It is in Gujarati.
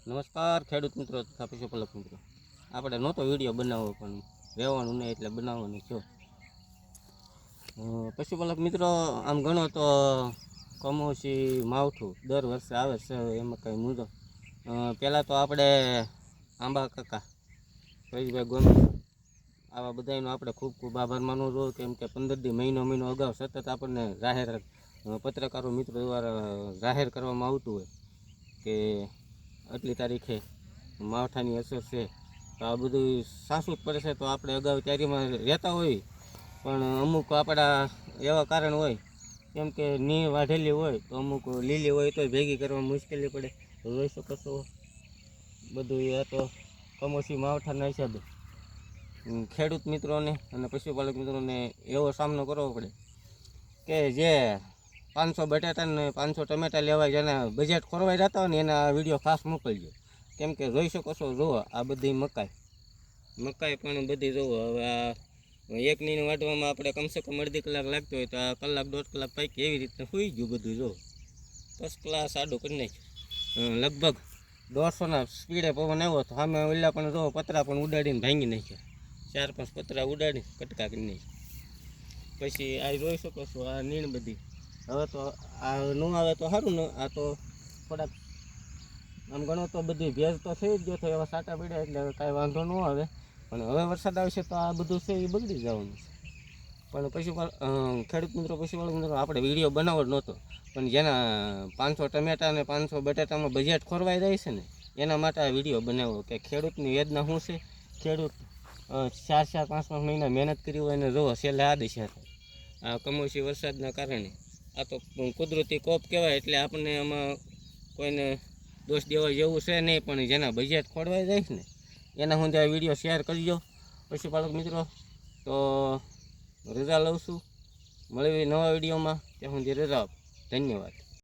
નમસ્કાર ખેડૂત મિત્રો તથા પશુપાલક મિત્રો. આપણે નહોતો વિડીયો બનાવવો પણ રહેવાનું નહીં એટલે બનાવવાનું છો. પશુપાલક મિત્રો આમ ગણો તો કમોસી માવઠું દર વર્ષે આવે છે, એમાં કંઈ મુદ્દો. પહેલાં તો આપણે આંબા કાકા પરેશભાઈ ગોમે આવા બધાનો આપણે ખૂબ ખૂબ આભાર માનવો જોઈએ, કેમ કે 15 મહિનો અગાઉ સતત આપણને જાહેર પત્રકારો મિત્રો દ્વારા જાહેર કરવામાં આવતું હોય કે આટલી તારીખે માવઠાની અસર છે, તો આ બધું સાચું જ પડે છે. તો આપણે અગાઉ તૈયારીમાં રહેતા હોય, પણ અમુક આપણા એવા કારણ હોય, કેમ કે ની વાઢેલી હોય તો અમુક લીલી હોય તો ભેગી કરવામાં મુશ્કેલી પડે. જોઈ શકો છો બધું એ તો કમોસમી માવઠાના હિસાબે ખેડૂત મિત્રોને અને પશુપાલક મિત્રોને એવો સામનો કરવો પડે કે જે 500 બટાટા ને 500 ટમેટા લેવાય, જેના બજેટ ખોરવાઈ જતા હોય ને એના વિડીયો ખાસ મોકલજો. કેમ કે જોઈ શકો છો, જુઓ આ બધી મકાઈ પણ બધી જુઓ. હવે આ એક નીને વાટવામાં આપણે કમસે કમ અડધી કલાક લાગતો હોય, તો આ કલાક 1.5 કલાક પાકી એવી રીતના સુઈ ગયું બધું. જો ફર્સ્ટ ક્લાસ આડું કરી નાખ્યું. લગભગ 150ના સ્પીડે પવન આવ્યો તો સામે ઓલા પણ જો પતરા પણ ઉડાડીને ભાંગી નાખ્યા. 4-5 પતરા ઉડાડીને કટકા કરી નાખ્યા. પછી આ જોઈ શકો છો આ નીણ બધી. હવે તો આ ન આવે તો સારું ને, આ તો થોડાક આમ ગણો તો બધી ભેજ તો થઈ જ ગયો, તો એવા સાટા પડ્યા એટલે કાંઈ વાંધો ન આવે. પણ હવે વરસાદ આવશે તો આ બધું છે એ બગડી જવાનું છે. પણ ખેડૂત મિત્રો પશુપાલક મિત્રો આપણે વિડીયો બનાવવો જ નહોતો, પણ જેના 500 ટમેટા અને 500 બટાટામાં બજેટ ખોરવાઈ જાય છે ને, એના માટે આ વિડીયો બનાવ્યો કે ખેડૂતની વેદના શું છે. ખેડૂત 4-5 મહિના મહેનત કરી હોય અને જુઓ છેલ્લે આ દિશા થાય. આ કમોસમી વરસાદના કારણે આ તો કુદરતી કોપ કહેવાય, એટલે આપણને આમાં કોઈને દોષ દેવા જેવું છે નહીં. પણ જેના બજેટ ખોરવાઈ જાય છે ને એના હું આ વિડીયો શેર કરજો પશુપાલક મિત્રો. તો રજા લઉં છું, મળવી નવા વિડીયોમાં. ત્યાં સુધી રજા. ધન્યવાદ.